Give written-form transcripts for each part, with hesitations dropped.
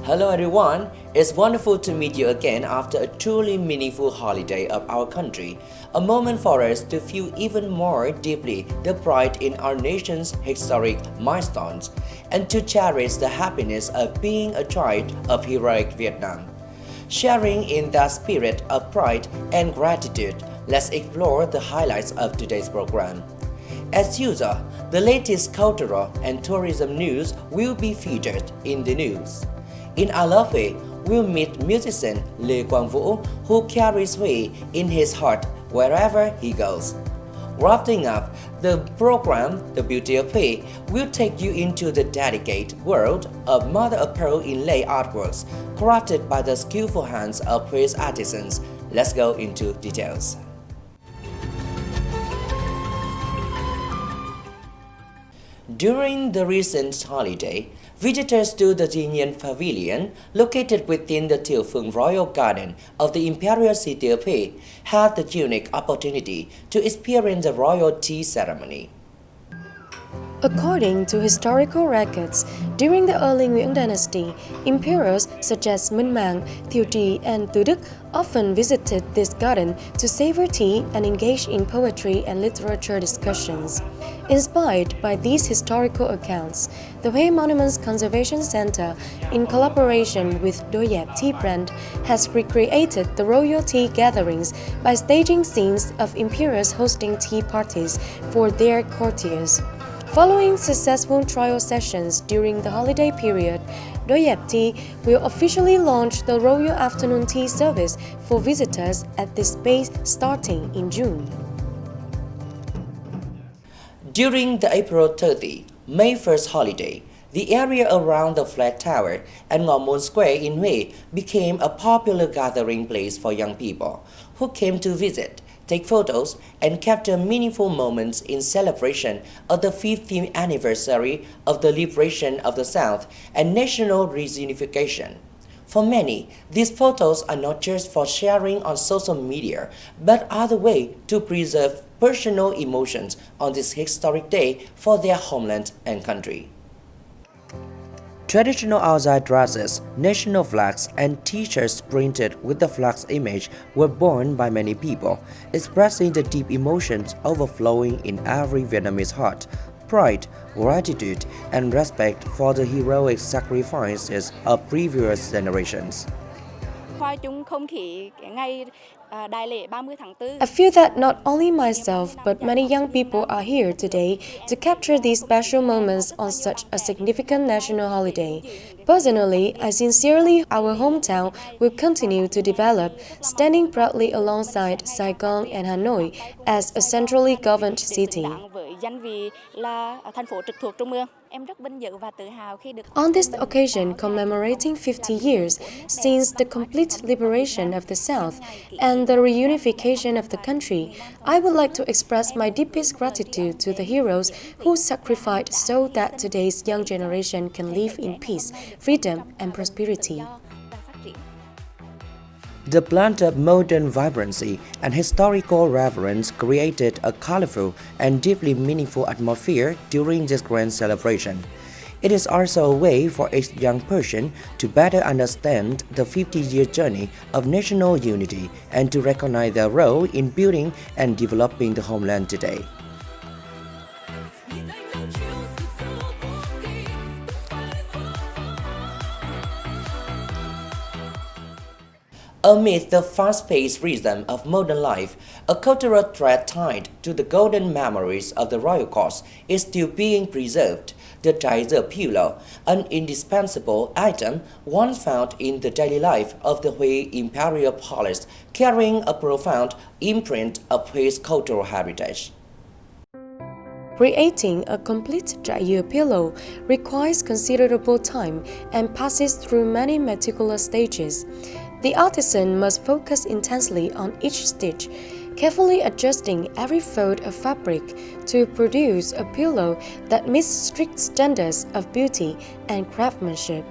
Hello everyone, it's wonderful to meet you again after a truly meaningful holiday of our country, a moment for us to feel even more deeply the pride in our nation's historic milestones, and to cherish the happiness of being a child of heroic Vietnam. Sharing in that spirit of pride and gratitude, let's explore the highlights of today's program. As usual, the latest cultural and tourism news will be featured in the news. In our lovely, we'll meet musician Lê Quang Vũ, who carries Huy in his heart wherever he goes. Wrapping up the program, The Beauty of Huy will take you into the dedicated world of mother of pearl inlay artworks crafted by the skillful hands of Hui's artisans. Let's go into details. During the recent holiday, visitors to the Nhấn Pavilion, located within the Tiểu Phường Royal Garden of the Imperial City of Huy, had the unique opportunity to experience the royal tea ceremony. According to historical records, during the early Nguyễn dynasty, emperors such as Minh Mạng, Thiệu Trì, and Từ Đức often visited this garden to savor tea and engage in poetry and literature discussions. Inspired by these historical accounts, the Huy Monuments Conservation Center, in collaboration with Yep Tea brand, has recreated the royal tea gatherings by staging scenes of emperors hosting tea parties for their courtiers. Following successful trial sessions during the holiday period, Yep Tea will officially launch the Royal Afternoon Tea service for visitors at this space starting in June. During the April 30, May 1st holiday, the area around the Flag Tower and Ngõ Môn Square in Huy became a popular gathering place for young people who came to visit, take photos, and capture meaningful moments in celebration of the 50th anniversary of the liberation of the South and national reunification. For many, these photos are not just for sharing on social media, but are the way to preserve personal emotions on this historic day for their homeland and country. Traditional outside dresses, national flags, and t-shirts printed with the flag's image were worn by many people, expressing the deep emotions overflowing in every Vietnamese heart, pride, gratitude, and respect for the heroic sacrifices of previous generations. I feel that not only myself but many young people are here today to capture these special moments on such a significant national holiday. Personally, I sincerely hope our hometown will continue to develop, standing proudly alongside Saigon and Hanoi as a centrally governed city. On this occasion commemorating 50 years since the complete liberation of the South and the reunification of the country, I would like to express my deepest gratitude to the heroes who sacrificed so that today's young generation can live in peace, freedom, and prosperity. The blend of modern vibrancy and historical reverence created a colorful and deeply meaningful atmosphere during this grand celebration. It is also a way for each young person to better understand the 50-year journey of national unity and to recognize their role in building and developing the homeland today. Amid the fast-paced rhythm of modern life, a cultural thread tied to the golden memories of the royal courts is still being preserved. The Tiger pillow, an indispensable item once found in the daily life of the Huy Imperial Palace, carrying a profound imprint of Hui's cultural heritage. Creating a complete Tiger pillow requires considerable time and passes through many meticulous stages. The artisan must focus intensely on each stitch, carefully adjusting every fold of fabric to produce a pillow that meets strict standards of beauty and craftsmanship.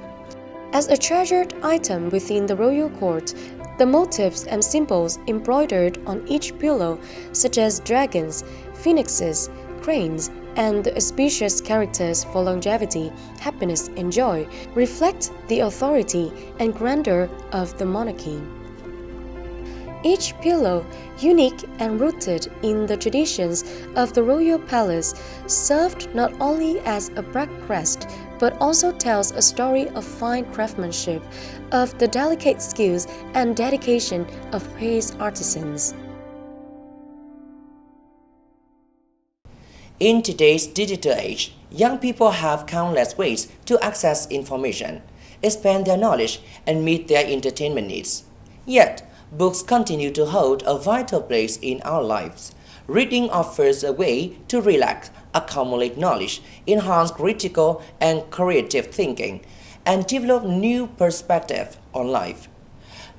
As a treasured item within the royal court, the motifs and symbols embroidered on each pillow, such as dragons, phoenixes, cranes, and the auspicious characters for longevity, happiness, and joy reflect the authority and grandeur of the monarchy. Each pillow, unique and rooted in the traditions of the royal palace, served not only as a backrest but also tells a story of fine craftsmanship, of the delicate skills and dedication of his artisans. In today's digital age, young people have countless ways to access information, expand their knowledge, and meet their entertainment needs. Yet, books continue to hold a vital place in our lives. Reading offers a way to relax, accumulate knowledge, enhance critical and creative thinking, and develop new perspectives on life.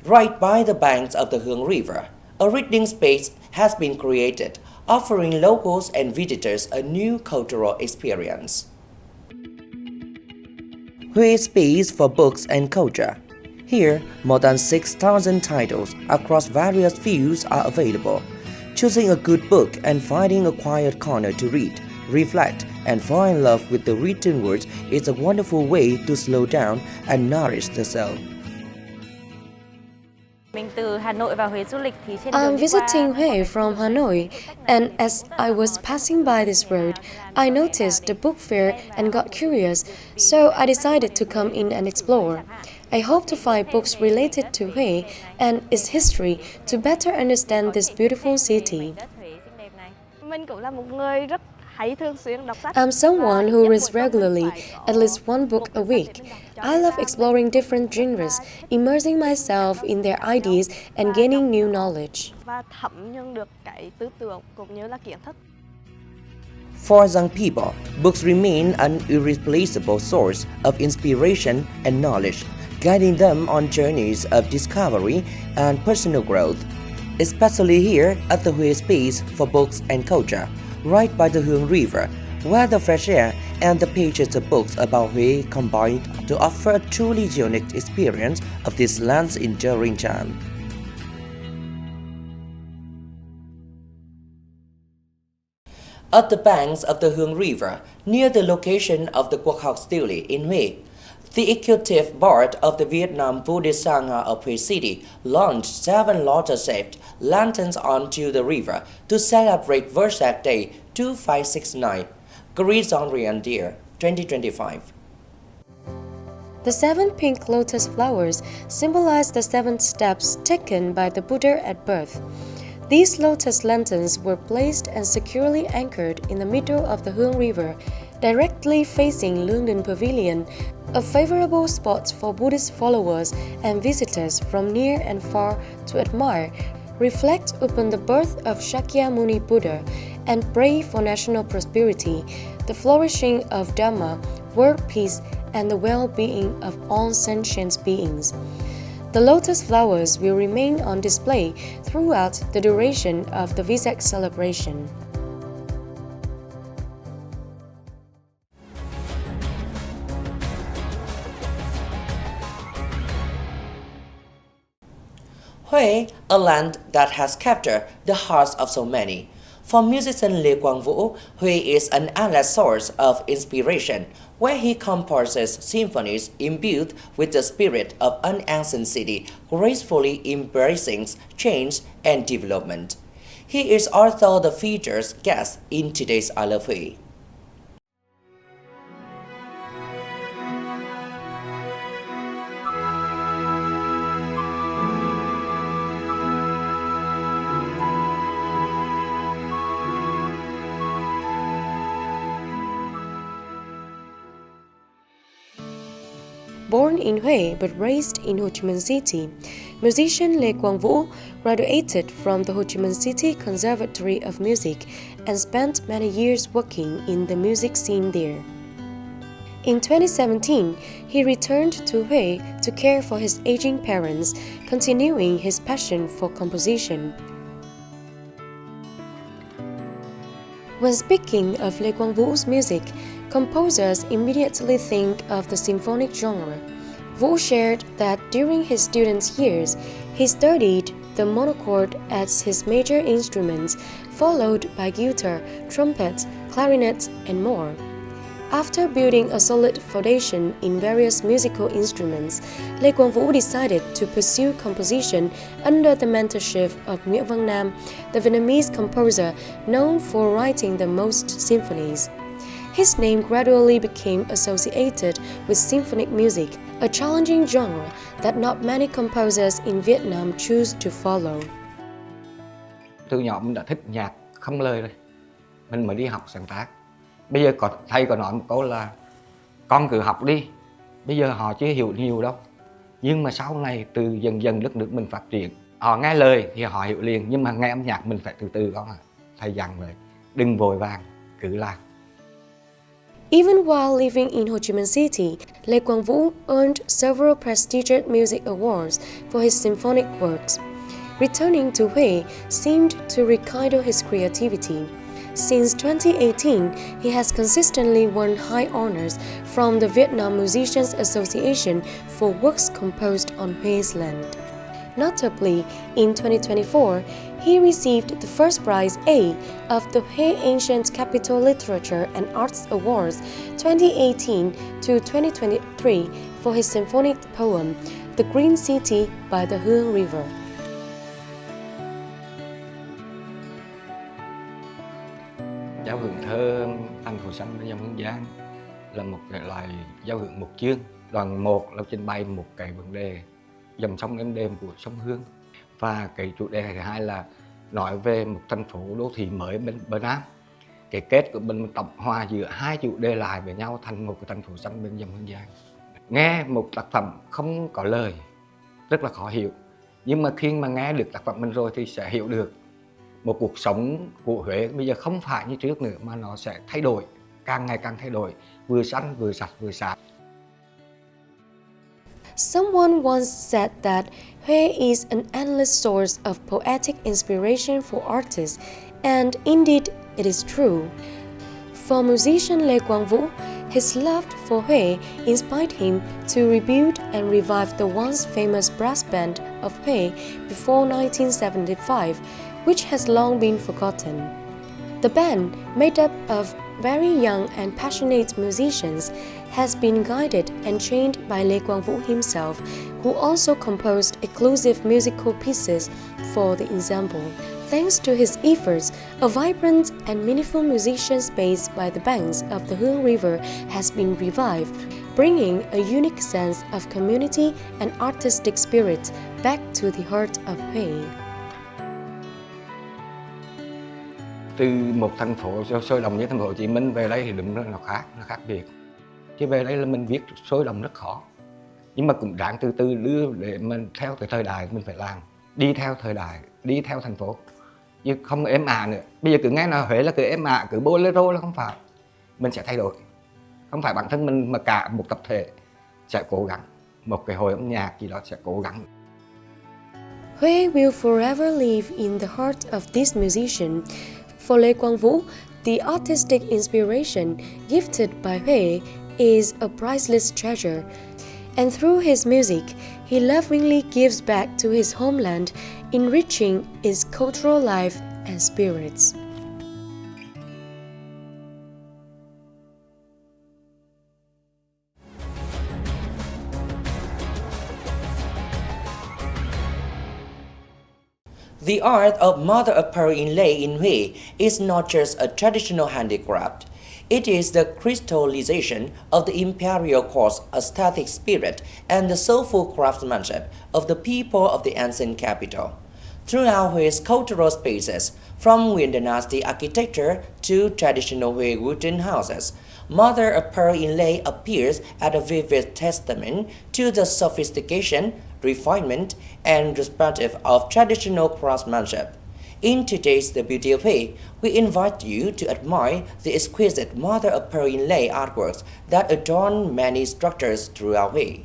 Right by the banks of the Hương River, a reading space has been created, offering locals and visitors a new cultural experience. Huetv Space for Books and Culture. Here, more than 6,000 titles across various fields are available. Choosing a good book and finding a quiet corner to read, reflect, and fall in love with the written words is a wonderful way to slow down and nourish the soul. I'm visiting Huế from Hanoi, and as I was passing by this road, I noticed the book fair and got curious, so I decided to come in and explore. I hope to find books related to Huế and its history to better understand this beautiful city. I'm someone who reads regularly, at least one book a week. I love exploring different genres, immersing myself in their ideas and gaining new knowledge. For young people, books remain an irreplaceable source of inspiration and knowledge, guiding them on journeys of discovery and personal growth, especially here at the Huetv Space for Books and Culture, right by the Hương River, where the fresh air and the pages of books about Huế combine to offer a truly unique experience of this land's enduring charm. At the banks of the Hương River, near the location of the Quốc học Stele in Huế, the executive board of the Vietnam Buddhist Sangha of Huế City launched 7 lotus-shaped lanterns onto the river to celebrate Vesak Day 2569, Grisorian Year 2025. The 7 pink lotus flowers symbolize the 7 steps taken by the Buddha at birth. These lotus lanterns were placed and securely anchored in the middle of the Hương River, directly facing Lương Pavilion, a favorable spot for Buddhist followers and visitors from near and far to admire, reflect upon the birth of Shakyamuni Buddha, and pray for national prosperity, the flourishing of Dhamma, world peace, and the well-being of all sentient beings. The lotus flowers will remain on display throughout the duration of the Vesak celebration. Huế, a land that has captured the hearts of so many. For musician Lê Quang Vũ, Huế is an endless source of inspiration, where he composes symphonies imbued with the spirit of an ancient city, gracefully embracing change and development. He is also the featured guest in today's I Love Huế. Born in Huế but raised in Ho Chi Minh City, musician Lê Quang Vũ graduated from the Ho Chi Minh City Conservatory of Music and spent many years working in the music scene there. In 2017, he returned to Huế to care for his aging parents, continuing his passion for composition. When speaking of Lê Quang Vũ music, composers immediately think of the symphonic genre. Vũ shared that during his student years, he studied the monochord as his major instrument, followed by guitar, trumpet, clarinet, and more. After building a solid foundation in various musical instruments, Lê Quang Vũ decided to pursue composition under the mentorship of Nguyễn Văn Nam, the Vietnamese composer known for writing the most symphonies. His name gradually became associated with symphonic music, a challenging genre that not many composers in Vietnam choose to follow. Từ nhỏ mình đã thích nhạc không lời rồi, mình mới đi học sáng tác. Bây giờ thầy có nói một câu là con cứ học đi, bây giờ họ chưa hiểu nhiều đâu. Nhưng mà sau này từ dần dần đất nước mình phát triển, họ nghe lời thì họ hiểu liền, nhưng mà nghe âm nhạc mình phải từ từ con ạ. Thầy dặn vậy, đừng vội vàng, cứ làm. Even while living in Ho Chi Minh City, Lê Quang Vũ earned several prestigious music awards for his symphonic works. Returning to Huế seemed to rekindle his creativity. Since 2018, he has consistently won high honors from the Vietnam Musicians Association for works composed on Hué's land. Notably, in 2024, he received the first prize A of the Huế Ancient Capital Literature and Arts Awards 2018 to 2023 for his symphonic poem, The Green City by the Hương River. Giao hưởng thơ Thành phố xanh bên dòng Hương Giang là một cái loại giao hưởng một chương. Đoạn 1 là trình bày một cái vấn đề dòng sông êm đềm của sông Hương, và cái chủ đề thứ hai là nói về một thành phố đô thị mới bên bờ Nam. Cái kết của mình tổng hòa giữa hai chủ đề lại với nhau thành một cái thành phố xanh bên dòng Hương Giang. Nghe một tác phẩm không có lời rất là khó hiểu, nhưng mà khi mà nghe được tác phẩm mình rồi thì sẽ hiểu được một cuộc sống của Huế bây giờ không phải như trước nữa, mà nó sẽ thay đổi, càng ngày càng thay đổi, vừa xanh, vừa sạch, vừa sáng. Someone once said that Huế is an endless source of poetic inspiration for artists, and indeed it is true. For musician Lê Quang Vũ, his love for Huế inspired him to rebuild and revive the once famous brass band of Huế before 1975, which has long been forgotten. The band, made up of very young and passionate musicians, has been guided and trained by Lê Quang Vũ himself, who also composed exclusive musical pieces for the ensemble. Thanks to his efforts, a vibrant and meaningful musician space by the banks of the Hương River has been revived, bringing a unique sense of community and artistic spirit back to the heart of Huế. Từ một thành phố sôi động như thành phố Hồ Chí Minh về đây thì đúng là nó khác biệt. Chứ về đây là mình viết sôi động rất khó, nhưng mà cũng ráng từ từ đưa để mình theo cái thời đại mình phải làm, đi theo thời đại, đi theo thành phố, chứ không êm ả nữa. Bây giờ cứ nghe là Huế là cứ êm ả, cứ bolero là không phải. Mình sẽ thay đổi, không phải bản thân mình mà cả một tập thể sẽ cố gắng, một cái hội âm nhạc gì đó sẽ cố gắng. Huế will forever live in the heart of this musician. For Lê Quang Vũ, the artistic inspiration gifted by Huế is a priceless treasure, and through his music, he lovingly gives back to his homeland, enriching its cultural life and spirits. The art of mother of pearl inlay in Huế is not just a traditional handicraft. It is the crystallization of the imperial court's aesthetic spirit and the soulful craftsmanship of the people of the ancient capital. Throughout Hué's cultural spaces, from Nguyen Dynasty architecture to traditional Hué wooden houses, mother of pearl inlay appears as a vivid testament to the sophistication, refinement, and perspective of traditional craftsmanship. In today's The Beauty of Hué, we invite you to admire the exquisite mother of pearl inlay artworks that adorn many structures throughout Hué.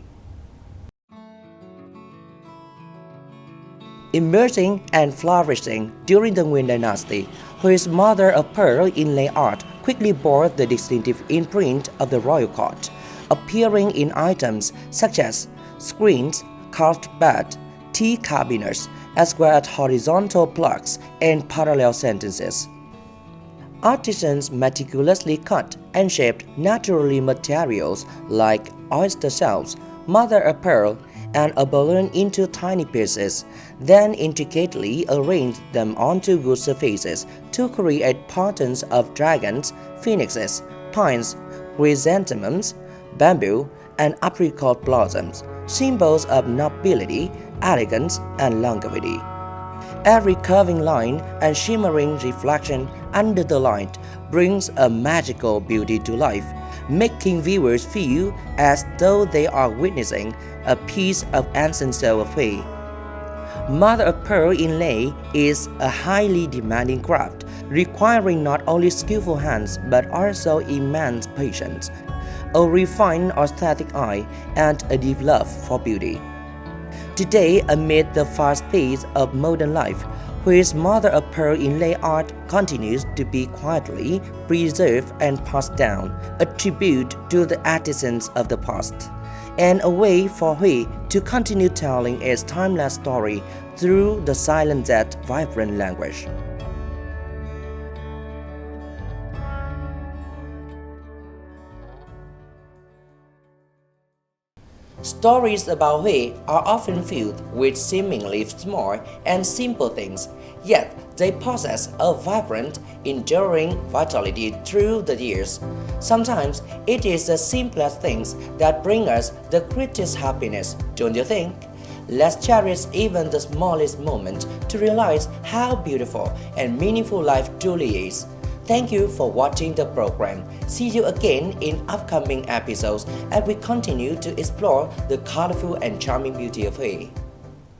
Emerging and flourishing during the Nguyen Dynasty, Hué's mother of pearl inlay art quickly bore the distinctive imprint of the royal court, appearing in items such as screens, carved bed, tea cabinets, as well as horizontal plugs and parallel sentences. Artisans meticulously cut and shaped naturally materials like oyster shells, mother of pearl, and abalone into tiny pieces, then intricately arranged them onto wood surfaces to create patterns of dragons, phoenixes, pines, chrysanthemums, bamboo, and apricot blossoms, symbols of nobility, elegance, and longevity. Every curving line and shimmering reflection under the light brings a magical beauty to life, making viewers feel as though they are witnessing a piece of ancient soul of Hui. Mother of pearl inlay is a highly demanding craft, requiring not only skillful hands but also immense patience, a refined aesthetic eye, and a deep love for beauty. Today, amid the fast pace of modern life, Hui's mother of pearl inlay art continues to be quietly preserved and passed down, a tribute to the artisans of the past, and a way for Hui to continue telling its timeless story through the silent yet vibrant language. Stories about Hui are often filled with seemingly small and simple things, yet they possess a vibrant, enduring vitality through the years. Sometimes it is the simplest things that bring us the greatest happiness, don't you think? Let's cherish even the smallest moment to realize how beautiful and meaningful life truly is. Thank you for watching the program. See you again in upcoming episodes as we continue to explore the colorful and charming beauty of Hui.